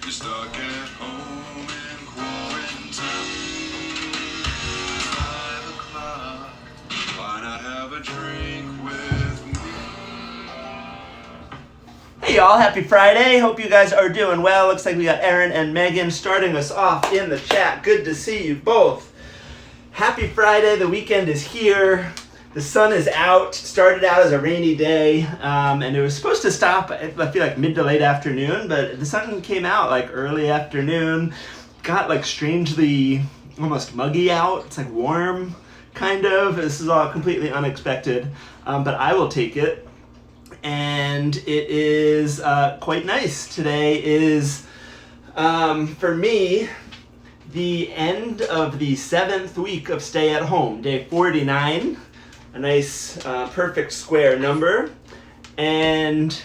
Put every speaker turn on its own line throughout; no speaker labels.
You're stuck at home in quarantine. 5 o'clock. Why not have a drink with me?
Hey y'all, happy Friday. Hope you guys are doing well. Looks like we got Aaron and Megan starting us off in the chat. Good to see you both. Happy Friday. The weekend is here. The sun is out. Started out as a rainy day, and it was supposed to stop, I feel like mid to late afternoon, but the sun came out like early afternoon. Got like strangely almost muggy out. It's like warm, kind of. This is all completely unexpected, but I will take it. And it is quite nice. Today is, for me, the end of the 7th week of stay at home, day 49. A nice perfect square number, and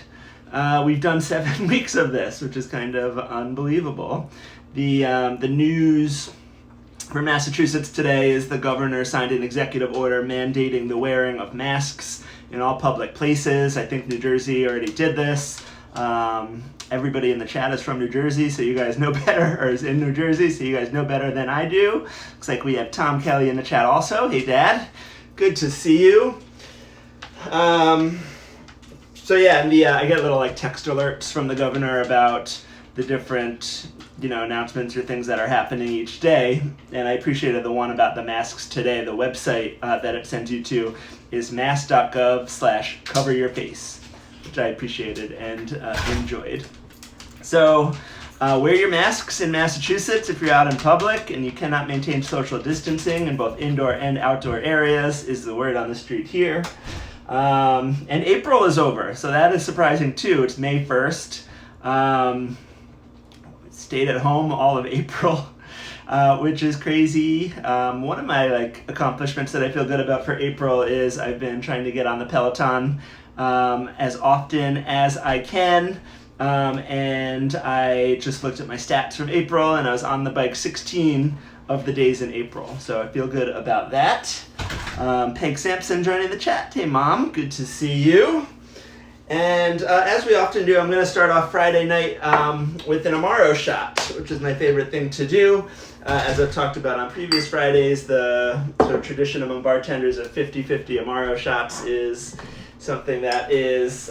we've done 7 weeks of this, which is kind of unbelievable. The news for Massachusetts today is the governor signed an executive order mandating the wearing of masks in all public places. I think New Jersey already did this. Everybody in the chat is from New Jersey, so you guys know better, or is in New Jersey, so you guys know better than I do. Looks like we have Tom Kelly in the chat also. Hey, Dad. Good to see you. So yeah, and I get little like text alerts from the governor about the different, announcements or things that are happening each day. And I appreciated the one about the masks today. The website that it sends you to is mask.gov/coveryourface, which I appreciated and enjoyed. So wear your masks in Massachusetts if you're out in public and you cannot maintain social distancing in both indoor and outdoor areas is the word on the street here. And April is over, so that is surprising too. It's May 1st. Stayed at home all of April, which is crazy. One of my accomplishments that I feel good about for April is I've been trying to get on the Peloton as often as I can. And I just looked at my stats from April, and I was on the bike 16 of the days in April. So I feel good about that. Peg Sampson joining the chat. Hey, Mom. Good to see you. And as we often do, I'm going to start off Friday night with an Amaro shot, which is my favorite thing to do. As I've talked about on previous Fridays, the sort of tradition among bartenders of 50-50 Amaro shots is something that is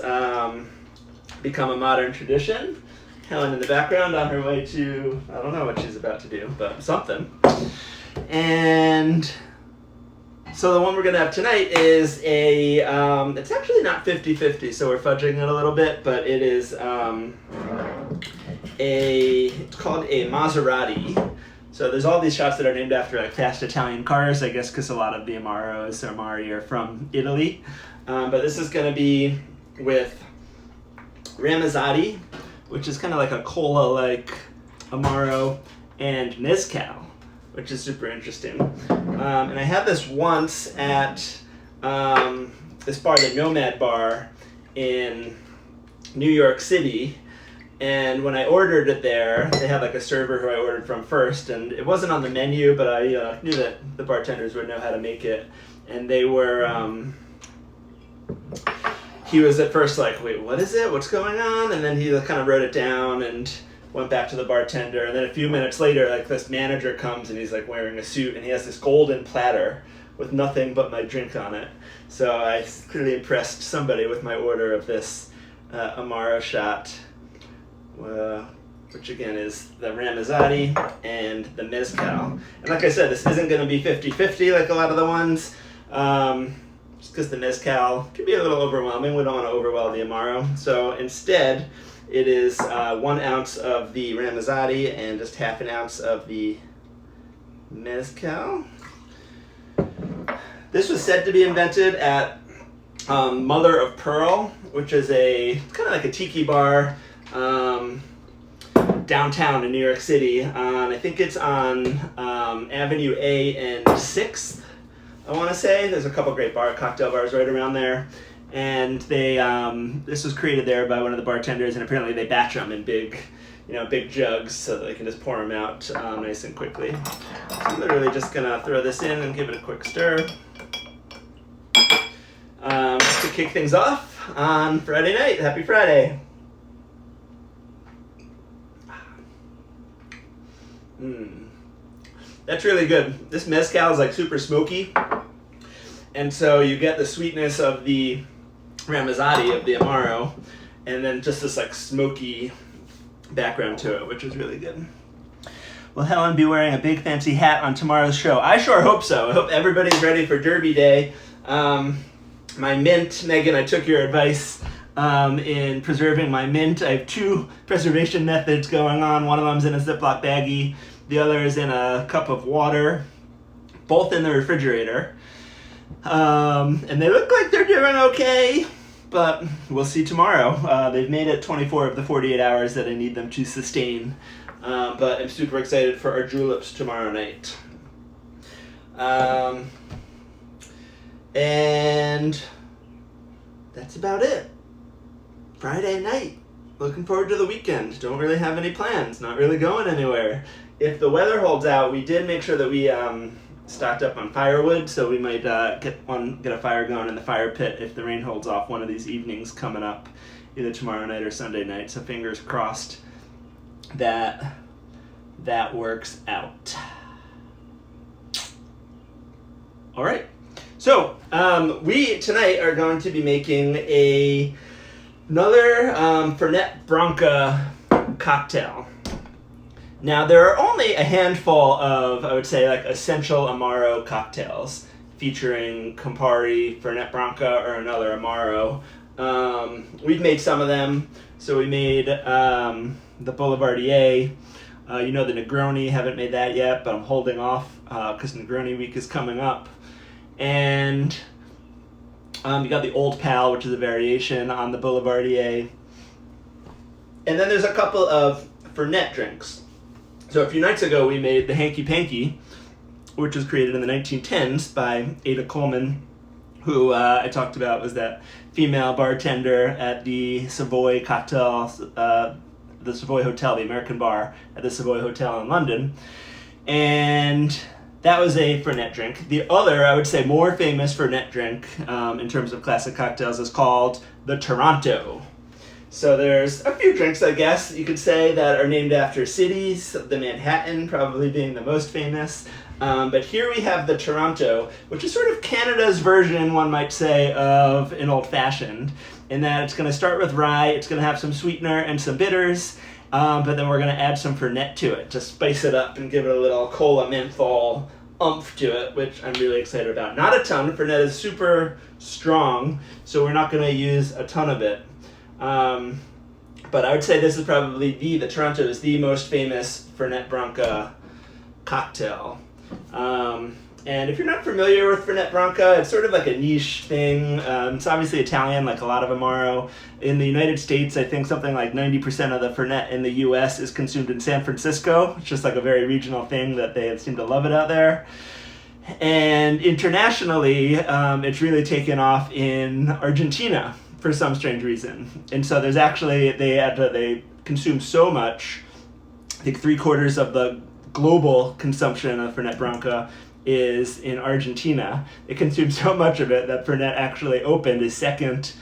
become a modern tradition. Helen in the background on her way to, I don't know what she's about to do, but something. And so the one we're gonna have tonight is it's actually not 50-50, so we're fudging it a little bit, but it is it's called a Maserati. So there's all these shots that are named after fast Italian cars, I guess because a lot of the Amaros or Amari are from Italy. But this is gonna be with Ramazzotti, which is kind of like a cola-like Amaro, and Mezcal, which is super interesting. And I had this once at this bar, the Nomad Bar in New York City. And when I ordered it there, they had a server who I ordered from first, and it wasn't on the menu, but I knew that the bartenders would know how to make it. And they were... he was at first like, wait, what is it? What's going on? And then he kind of wrote it down and went back to the bartender. And then a few minutes later, this manager comes and he's wearing a suit and he has this golden platter with nothing but my drink on it. So I clearly impressed somebody with my order of this Amaro shot, which again is the Ramazzotti and the Mezcal. And like I said, this isn't going to be 50-50 like a lot of the ones. Just because the Mezcal can be a little overwhelming. We don't want to overwhelm the Amaro. So instead, it is 1 ounce of the Ramazzotti and just half an ounce of the Mezcal. This was said to be invented at Mother of Pearl, which is kind of like a tiki bar downtown in New York City. I think it's on Avenue A and 6th. I want to say there's a couple great cocktail bars right around there, and they this was created there by one of the bartenders, and apparently they batch them in big jugs so that they can just pour them out nice and quickly. So I'm literally just gonna throw this in and give it a quick stir just to kick things off on Friday night. Happy Friday. That's really good. This mezcal is like super smoky, and so you get the sweetness of the Ramazzotti, of the Amaro, and then just this like smoky background to it, which is really good. Will Helen be wearing a big fancy hat on tomorrow's show? I sure hope so. I hope everybody's ready for Derby Day. My mint, Megan, I took your advice in preserving my mint. I have two preservation methods going on. One of them's in a Ziploc baggie. The other is in a cup of water, both in the refrigerator. And they look like they're doing okay, but we'll see tomorrow. They've made it 24 of the 48 hours that I need them to sustain. But I'm super excited for our juleps tomorrow night. And that's about it. Friday night. Looking forward to the weekend. Don't really have any plans. Not really going anywhere. If the weather holds out, we did make sure that we stocked up on firewood, so we might get a fire going in the fire pit if the rain holds off one of these evenings coming up, either tomorrow night or Sunday night. So fingers crossed that works out. All right. So we tonight are going to be making another Fernet Branca cocktail. Now, there are only a handful of, I would say, like essential Amaro cocktails featuring Campari, Fernet Branca, or another Amaro. We've made some of them. So we made the Boulevardier. You know the Negroni, haven't made that yet, but I'm holding off because Negroni week is coming up. And you got the Old Pal, which is a variation on the Boulevardier. And then there's a couple of Fernet drinks. So a few nights ago, we made the Hanky Panky, which was created in the 1910s by Ada Coleman, who I talked about was that female bartender at the Savoy Cocktail, the Savoy Hotel, the American bar at the Savoy Hotel in London. And that was a Fernet drink. The other, I would say, more famous Fernet drink in terms of classic cocktails is called the Taranto. So there's a few drinks, I guess, you could say, that are named after cities, the Manhattan probably being the most famous. But here we have the Taranto, which is sort of Canada's version, one might say, of an old-fashioned, in that it's going to start with rye, it's going to have some sweetener and some bitters, but then we're going to add some Fernet to it to spice it up and give it a little cola menthol oomph to it, which I'm really excited about. Not a ton. Fernet is super strong, so we're not going to use a ton of it. But I would say this is probably the Taranto is the most famous Fernet Branca cocktail. And if you're not familiar with Fernet Branca, it's sort of like a niche thing. It's obviously Italian, like a lot of Amaro. In the United States, I think something like 90% of the Fernet in the U.S. is consumed in San Francisco. It's just like a very regional thing that they seem to love it out there. And internationally, it's really taken off in Argentina for some strange reason. And so there's actually, they consume so much, I think 3/4 of the global consumption of Fernet Branca is in Argentina. They consume so much of it that Fernet actually opened a second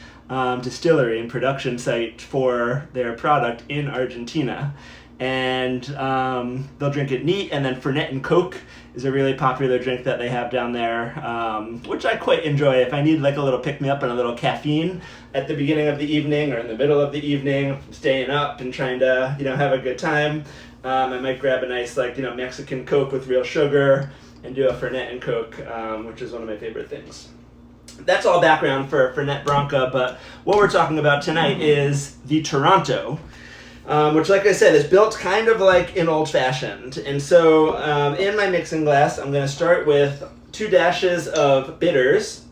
distillery and production site for their product in Argentina. And they'll drink it neat, and then Fernet and Coke is a really popular drink that they have down there, which I quite enjoy. If I need like a little pick-me-up and a little caffeine at the beginning of the evening or in the middle of the evening, staying up and trying to, have a good time, I might grab a nice Mexican Coke with real sugar and do a Fernet and Coke, which is one of my favorite things. That's all background for Fernet Branca, but what we're talking about tonight is the Taranto, which, like I said, is built kind of like an old-fashioned. And so in my mixing glass, I'm going to start with 2 dashes of bitters.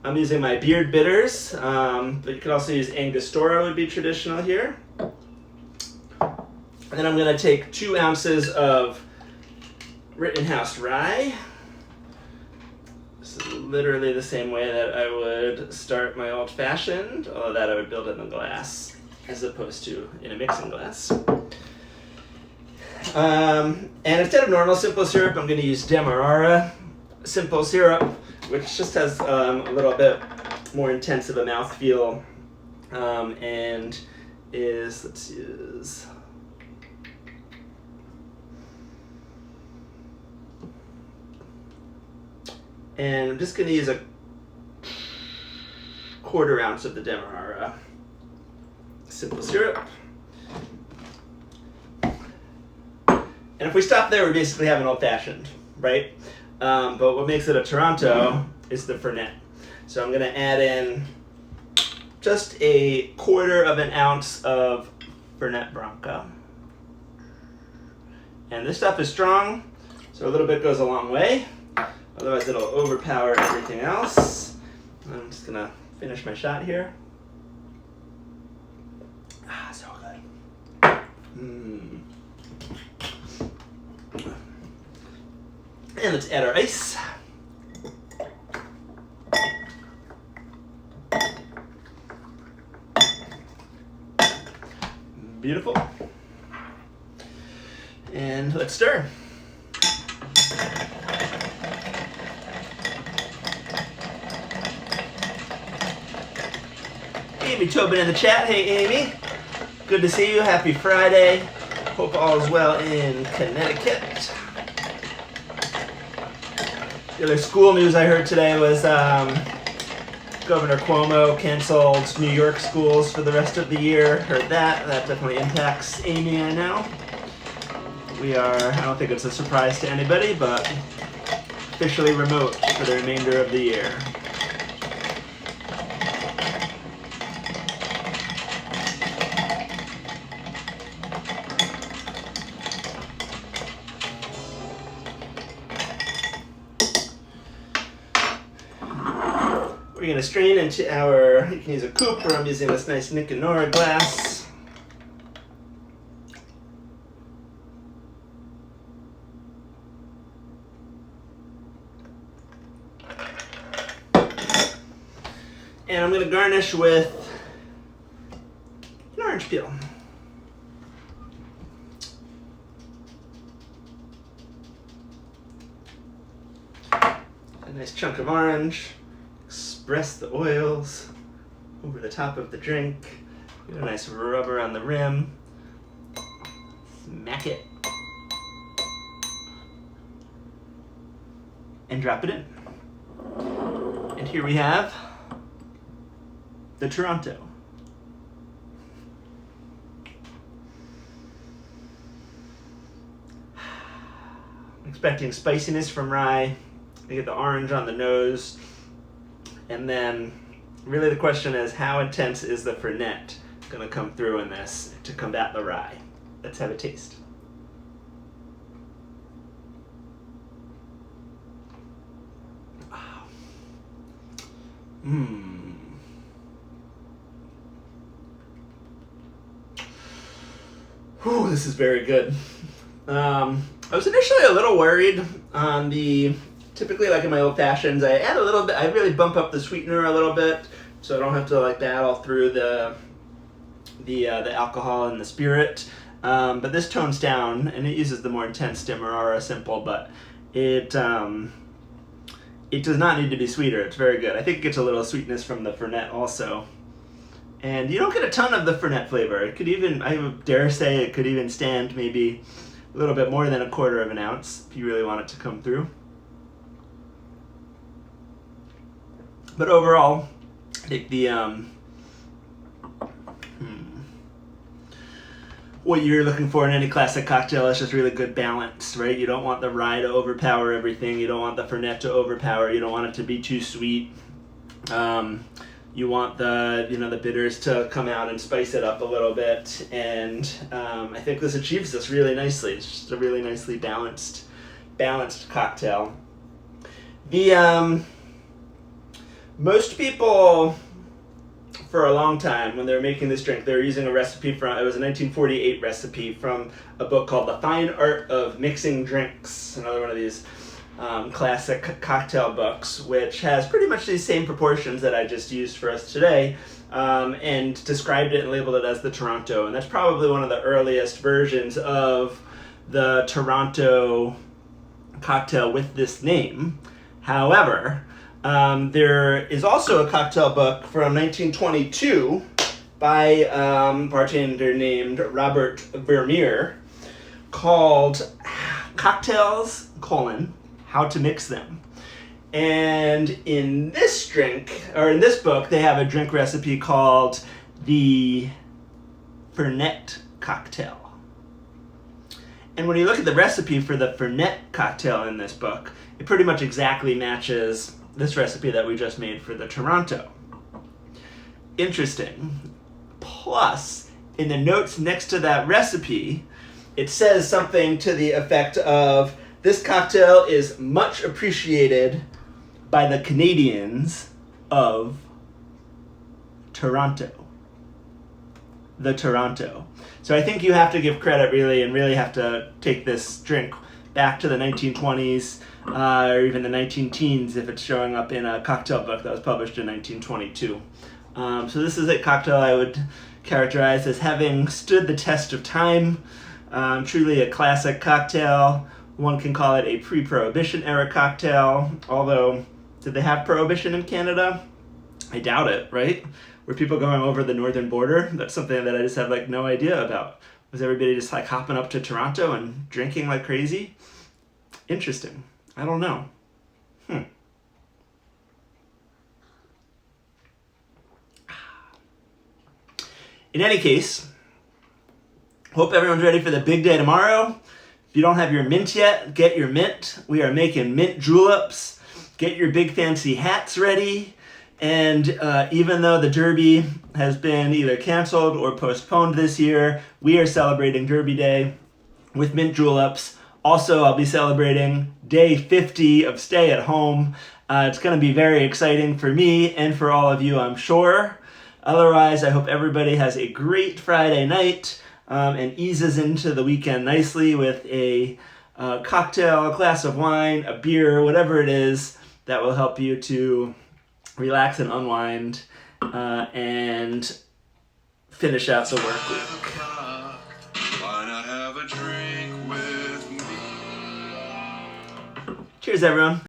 I'm using my Beard bitters, but you could also use Angostura would be traditional here. And then I'm going to take 2 ounces of Rittenhouse rye. This is literally the same way that I would start my old-fashioned, although that I would build it in the glass as opposed to in a mixing glass. And instead of normal simple syrup, I'm going to use Demerara simple syrup, which just has a little bit more intense of a mouthfeel, and is, let's use And I'm just going to use a 1/4 ounce of the Demerara simple syrup. And if we stop there, we basically have an old-fashioned, right? But what makes it a Toronto is the Fernet. So I'm going to add in just a 1/4 ounce of Fernet Branca. And this stuff is strong, so a little bit goes a long way. Otherwise, it'll overpower everything else. I'm just going to finish my shot here. Ah, so good. And let's add our ice. Beautiful. And let's stir. Amy Tobin in the chat. Hey, Amy. Good to see you. Happy Friday. Hope all is well in Connecticut. The other school news I heard today was Governor Cuomo canceled New York schools for the rest of the year. Heard that. That definitely impacts Amy, I know. I don't think it's a surprise to anybody, but officially remote for the remainder of the year. We're going to strain into you can use a coupe, or I'm using this nice Nick and Nora glass. And I'm going to garnish with an orange peel. A nice chunk of orange. Express the oils over the top of the drink. Get a nice rub around the rim. Smack it. And drop it in. And here we have the Toronto. I'm expecting spiciness from rye. I get the orange on the nose. And then really the question is, how intense is the Fernet going to come through in this to combat the rye? Let's have a taste. Whew, this is very good. I was initially a little worried on typically like in my old fashions, I add a little bit, I really bump up the sweetener a little bit, so I don't have to like battle through the alcohol and the spirit. But this tones down, and it uses the more intense Demerara simple, but it does not need to be sweeter. It's very good. I think it gets a little sweetness from the Fernet also. And you don't get a ton of the Fernet flavor. It could even, I dare say, it could even stand maybe a little bit more than a 1/4 ounce if you really want it to come through. But overall, I think what you're looking for in any classic cocktail is just really good balance, right? You don't want the rye to overpower everything. You don't want the Fernet to overpower. You don't want it to be too sweet. You want the bitters to come out and spice it up a little bit. And I think this achieves this really nicely. It's just a really nicely balanced cocktail. Most people, for a long time, when they were making this drink, they were using a recipe it was a 1948 recipe from a book called The Fine Art of Mixing Drinks, another one of these classic cocktail books, which has pretty much these same proportions that I just used for us today, and described it and labeled it as the Toronto. And that's probably one of the earliest versions of the Toronto cocktail with this name. However, there is also a cocktail book from 1922 by a bartender named Robert Vermeer called Cocktails, How to Mix Them. And in this drink, or in this book, they have a drink recipe called the Fernet cocktail. And when you look at the recipe for the Fernet cocktail in this book, it pretty much exactly matches this recipe that we just made for the Toronto. Interesting. Plus, in the notes next to that recipe, it says something to the effect of, this cocktail is much appreciated by the Canadians of Toronto. The Toronto. So I think you have to give credit really, and really have to take this drink back to the 1920s or even the 19-teens if it's showing up in a cocktail book that was published in 1922. So this is a cocktail I would characterize as having stood the test of time. Truly a classic cocktail. One can call it a pre-Prohibition era cocktail, although did they have Prohibition in Canada? I doubt it, right? Were people going over the northern border? That's something that I just have like no idea about. Was everybody just like hopping up to Toronto and drinking like crazy? Interesting. I don't know. In any case, hope everyone's ready for the big day tomorrow. If you don't have your mint yet, get your mint. We are making mint juleps. Get your big fancy hats ready. And even though the Derby has been either canceled or postponed this year, we are celebrating Derby Day with mint juleps. Also, I'll be celebrating day 50 of stay at home. It's going to be very exciting for me and for all of you, I'm sure. Otherwise, I hope everybody has a great Friday night and eases into the weekend nicely with a cocktail, a glass of wine, a beer, whatever it is that will help you to relax and unwind and finish out the work week.
Why not have a drink with me?
Cheers, everyone.